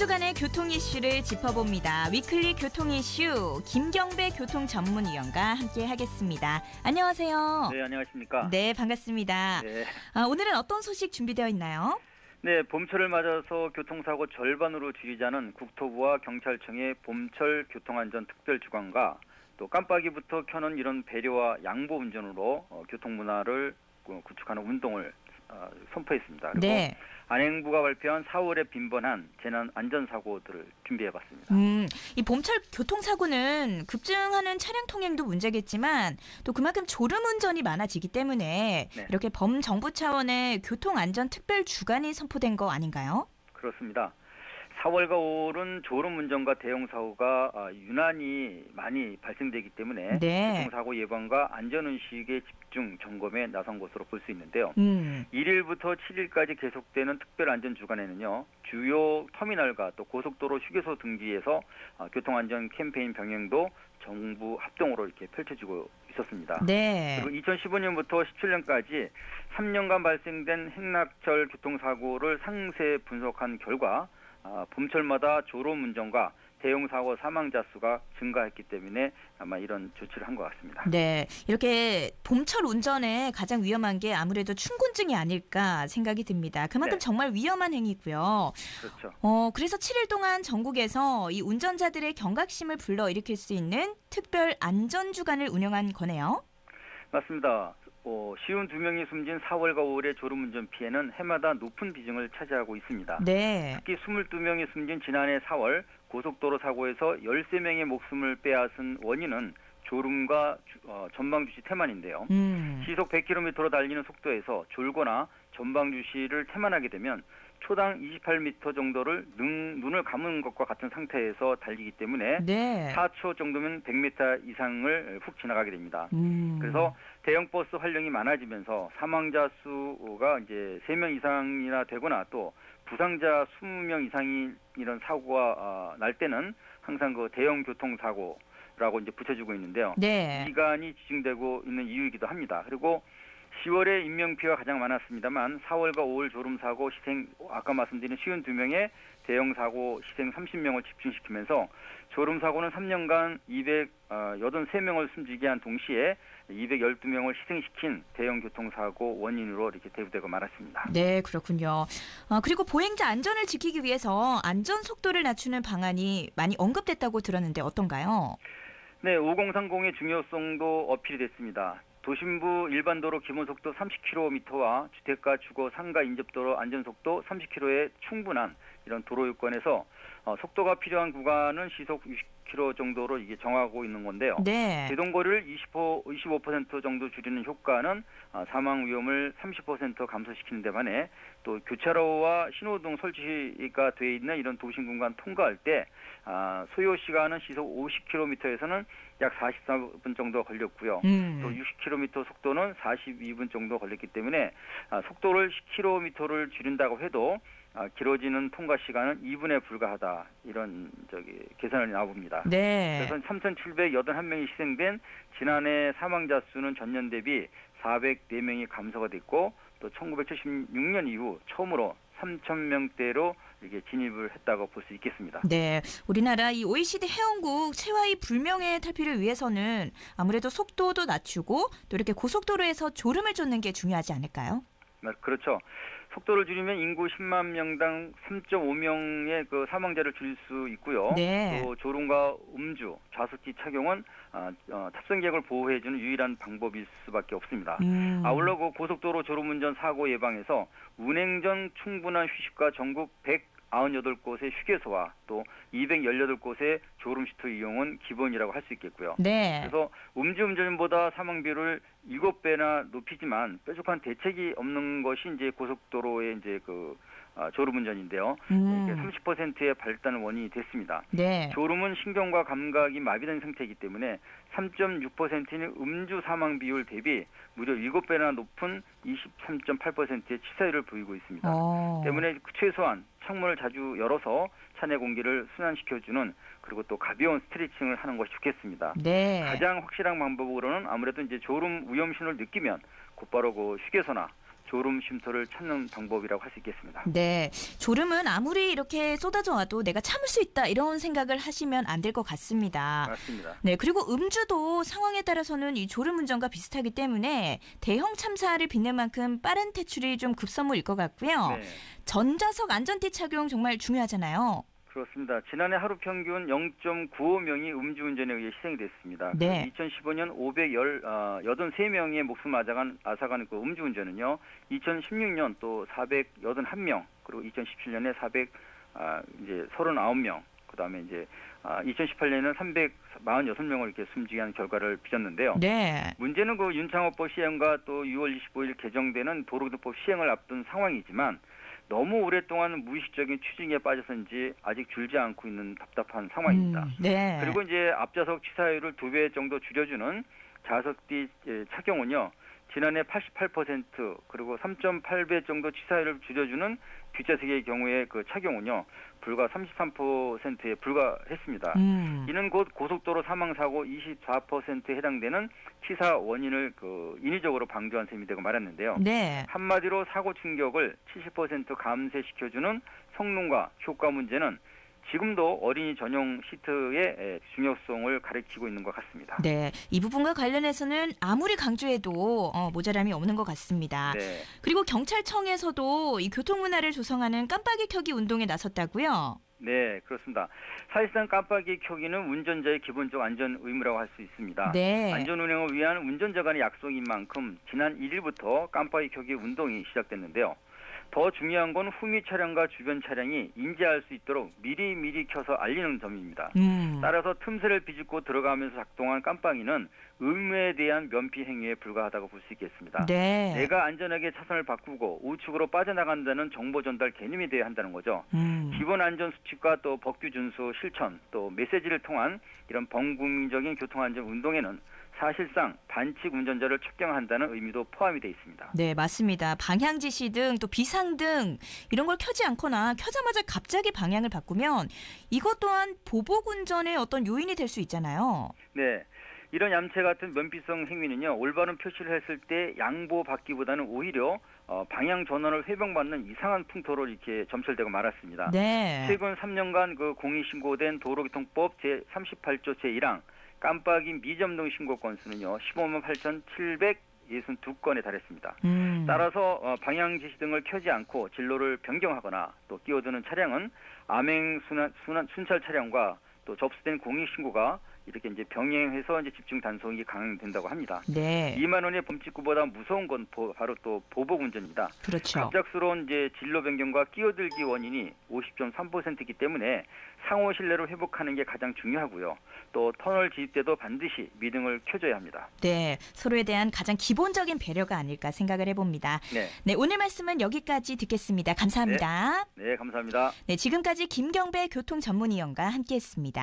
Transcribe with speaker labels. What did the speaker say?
Speaker 1: 주간의 교통 이슈를 짚어봅니다. 위클리 교통 이슈 김경배 교통 전문위원과 함께하겠습니다. 안녕하세요.
Speaker 2: 네, 안녕하십니까.
Speaker 1: 네, 반갑습니다.
Speaker 2: 네.
Speaker 1: 오늘은 어떤 소식 준비되어 있나요?
Speaker 2: 네, 봄철을 맞아서 교통사고 절반으로 줄이자는 국토부와 경찰청의 봄철 교통안전 특별주간과 또 깜빡이부터 켜는 이런 배려와 양보 운전으로 교통문화를 구축하는 운동을 선포했습니다. 그리고
Speaker 1: 네.
Speaker 2: 안행부가 발표한 4월에 빈번한 재난 안전사고들을 준비해봤습니다.
Speaker 1: 이 봄철 교통사고는 급증하는 차량 통행도 문제겠지만 또 그만큼 졸음운전이 많아지기 때문에
Speaker 2: 네.
Speaker 1: 이렇게 범정부 차원의 교통안전특별주간이 선포된 거 아닌가요?
Speaker 2: 그렇습니다. 4월과 5월은 졸음운전과 대형사고가 유난히 많이 발생되기 때문에
Speaker 1: 네.
Speaker 2: 교통사고 예방과 안전의식의 집중 점검에 나선 것으로 볼 수 있는데요. 1일부터 7일까지 계속되는 특별안전주간에는요. 주요 터미널과 또 고속도로 휴게소 등지에서 교통안전 캠페인 병행도 정부 합동으로 이렇게 펼쳐지고 있었습니다.
Speaker 1: 네.
Speaker 2: 그리고 2015년부터 17년까지 3년간 발생된 행락절 교통사고를 상세 분석한 결과 봄철마다 졸음운전과 대형사고 사망자 수가 증가했기 때문에 아마 이런 조치를 한 것 같습니다.
Speaker 1: 네, 이렇게 봄철 운전에 가장 위험한 게 아무래도 충곤증이 아닐까 생각이 듭니다. 그만큼
Speaker 2: 네.
Speaker 1: 정말 위험한 행위고요.
Speaker 2: 그렇죠.
Speaker 1: 그래서 7일 동안 전국에서 이 운전자들의 경각심을 불러일으킬 수 있는 특별 안전주간을 운영한 거네요.
Speaker 2: 맞습니다. 52명이 숨진 4월과 5월의 졸음운전 피해는 해마다 높은 비중을 차지하고 있습니다.
Speaker 1: 네.
Speaker 2: 특히 22명이 숨진 지난해 4월 고속도로 사고에서 13명의 목숨을 빼앗은 원인은 졸음과 전방주시 태만인데요. 시속 100km로 달리는 속도에서 졸거나 전방주시를 태만하게 되면 초당 28m 정도를 눈을 감은 것과 같은 상태에서 달리기 때문에
Speaker 1: 네.
Speaker 2: 4초 정도면 100m 이상을 훅 지나가게 됩니다. 그래서 대형 버스 활용이 많아지면서 사망자 수가 이제 3명 이상이나 되거나 또 부상자 20명 이상이 이런 사고가 날 때는 항상 그 대형 교통사고라고 이제 붙여주고 있는데요.
Speaker 1: 네.
Speaker 2: 이 기간이 지정되고 있는 이유이기도 합니다. 그리고 10월에 인명피해가 가장 많았습니다만 4월과 5월 졸음사고 희생 아까 말씀드린 52명의 대형사고 희생 30명을 집중시키면서 졸음사고는 3년간 283명을 숨지게 한 동시에 212명을 희생시킨 대형 교통사고 원인으로 이렇게 대두되고 말았습니다.
Speaker 1: 네, 그렇군요. 그리고 보행자 안전을 지키기 위해서 안전 속도를 낮추는 방안이 많이 언급됐다고 들었는데 어떤가요?
Speaker 2: 네, 5030의 중요성도 어필이 됐습니다. 도심부 일반도로 기본속도 30km와 주택가 주거 상가 인접도로 안전속도 30km의 충분한 이런 도로 요건에서 속도가 필요한 구간은 시속 60km 정도로 이게 정하고 있는 건데요.
Speaker 1: 네.
Speaker 2: 제동거리를 25% 정도 줄이는 효과는 사망 위험을 30% 감소시키는 데 반해 또 교차로와 신호등 설치가 돼 있는 이런 도심 공간 통과할 때 소요 시간은 시속 50km에서는 약 44분 정도 걸렸고요. 또 60km 속도는 42분 정도 걸렸기 때문에 속도를 10km를 줄인다고 해도 길어지는 통과 시간은 2분에 불과하다. 이런 계산이 나옵니다.
Speaker 1: 네.
Speaker 2: 그래서 3,781명이 희생된 지난해 사망자 수는 전년 대비 404명이 감소가 됐고 또 1976년 이후 처음으로 3,000명대로 이게 진입을 했다고 볼 수 있겠습니다.
Speaker 1: 네, 우리나라 이 OECD 회원국 체와이 불명예 탈피를 위해서는 아무래도 속도도 낮추고 또 이렇게 고속도로에서 졸음을 쫓는 게 중요하지 않을까요?
Speaker 2: 그렇죠. 속도를 줄이면 인구 10만 명당 3.5명의 그 사망자를 줄일 수 있고요.
Speaker 1: 네.
Speaker 2: 또 졸음과 음주, 좌석기 착용은 탑승객을 보호해주는 유일한 방법일 수밖에 없습니다. 아울러 그 고속도로 졸음운전 사고 예방에서 운행 전 충분한 휴식과 전국 198곳의 휴게소와 또 218곳의 졸음 시트 이용은 기본이라고 할 수 있겠고요.
Speaker 1: 네.
Speaker 2: 그래서 음주운전보다 사망 비율을 7배나 높이지만 뾰족한 대책이 없는 것이 이제 고속도로의 이제 졸음운전인데요. 이게 30%의 발단 원인이 됐습니다.
Speaker 1: 네.
Speaker 2: 졸음은 신경과 감각이 마비된 상태이기 때문에 3.6%는 음주 사망 비율 대비 무려 7배나 높은 23.8%의 치사율을 보이고 있습니다. 때문에 최소한 창문을 자주 열어서 차내 공기를 순환시켜주는 그리고 또 가벼운 스트레칭을 하는 것이 좋겠습니다.
Speaker 1: 네.
Speaker 2: 가장 확실한 방법으로는 아무래도 이제 졸음 위험 신호를 느끼면 곧바로 그 휴게소나 졸음 쉼터를 찾는 방법이라고 할 수 있겠습니다.
Speaker 1: 네, 졸음은 아무리 이렇게 쏟아져 와도 내가 참을 수 있다 이런 생각을 하시면 안 될 것 같습니다.
Speaker 2: 맞습니다.
Speaker 1: 네, 그리고 음주도 상황에 따라서는 이 졸음 운전과 비슷하기 때문에 대형 참사를 빚는 만큼 빠른 퇴출이 좀 급선무일 것 같고요.
Speaker 2: 네.
Speaker 1: 전자석 안전띠 착용 정말 중요하잖아요.
Speaker 2: 그렇습니다. 지난해 하루 평균 0.95명이 음주운전에 의해 희생이 됐습니다.
Speaker 1: 네.
Speaker 2: 2015년 583명의 목숨을 앗아간 그 음주운전은요. 2016년 또 481명, 그리고 2017년에 39명, 그다음에 이제 2018년에는 346명을 이렇게 숨지게 한 결과를 빚었는데요.
Speaker 1: 네.
Speaker 2: 문제는 그 윤창호법 시행과 또 6월 25일 개정되는 도로교통법 시행을 앞둔 상황이지만 너무 오랫동안 무의식적인 추징에 빠져서인지 아직 줄지 않고 있는 답답한 상황입니다.
Speaker 1: 네.
Speaker 2: 그리고 이제 앞좌석 취사율을 2배 정도 줄여주는 좌석뒤 착용은요. 지난해 88% 그리고 3.8배 정도 취사율을 줄여주는 뒷좌석의 경우에 그 착용은요. 불과 33%에 불과했습니다. 이는 곧 고속도로 사망사고 24%에 해당되는 치사 원인을 그 인위적으로 방조한 셈이 되고 말았는데요.
Speaker 1: 네.
Speaker 2: 한마디로 사고 충격을 70% 감쇄시켜주는 성능과 효과 문제는 지금도 어린이 전용 시트의 중요성을 가리키고 있는 것 같습니다.
Speaker 1: 네, 이 부분과 관련해서는 아무리 강조해도 모자람이 없는 것 같습니다.
Speaker 2: 네.
Speaker 1: 그리고 경찰청에서도 이 교통문화를 조성하는 깜빡이 켜기 운동에 나섰다고요?
Speaker 2: 네, 그렇습니다. 사실상 깜빡이 켜기는 운전자의 기본적 안전 의무라고 할 수 있습니다.
Speaker 1: 네.
Speaker 2: 안전 운행을 위한 운전자 간의 약속인 만큼 지난 1일부터 깜빡이 켜기 운동이 시작됐는데요. 더 중요한 건 후미 차량과 주변 차량이 인지할 수 있도록 미리 켜서 알리는 점입니다. 따라서 틈새를 비집고 들어가면서 작동한 깜빡이는 의무에 대한 면피 행위에 불과하다고 볼 수 있겠습니다.
Speaker 1: 네.
Speaker 2: 내가 안전하게 차선을 바꾸고 우측으로 빠져나간다는 정보 전달 개념이 돼야 한다는 거죠. 기본 안전 수칙과 또 법규 준수 실천, 또 메시지를 통한 이런 범국민적인 교통안전 운동에는 사실상 반칙 운전자를 척경한다는 의미도 포함이 되어 있습니다.
Speaker 1: 네, 맞습니다. 방향 지시등 또 비상등 이런 걸 켜지 않거나 켜자마자 갑자기 방향을 바꾸면 이것 또한 보복 운전의 어떤 요인이 될 수 있잖아요.
Speaker 2: 네. 이런 얌체 같은 면피성 행위는요. 올바른 표시를 했을 때 양보받기보다는 오히려 방향 전환을 회병받는 이상한 풍토로 이렇게 점철되고 말았습니다.
Speaker 1: 네.
Speaker 2: 최근 3년간 그 공익신고된 도로교통법 제38조 제1항 깜빡이 미점등 신고 건수는요. 15만 8,762건에 달했습니다. 따라서 방향 지시 등을 켜지 않고 진로를 변경하거나 또 끼어드는 차량은 암행 순찰 차량과 또 접수된 공익신고가 이렇게 이제 병행해서 이제 집중 단속이 강행된다고 합니다.
Speaker 1: 네.
Speaker 2: 2만 원의 범칙구보다 무서운 건 바로 또 보복 운전입니다.
Speaker 1: 그렇죠.
Speaker 2: 갑작스러운 이제 진로 변경과 끼어들기 원인이 50.3%이기 때문에 상호 신뢰를 회복하는 게 가장 중요하고요. 또 터널 지입 때도 반드시 미등을 켜줘야 합니다.
Speaker 1: 네, 서로에 대한 가장 기본적인 배려가 아닐까 생각을 해봅니다.
Speaker 2: 네.
Speaker 1: 네, 오늘 말씀은 여기까지 듣겠습니다. 감사합니다.
Speaker 2: 네, 감사합니다.
Speaker 1: 네, 지금까지 김경배 교통전문위원과 함께했습니다.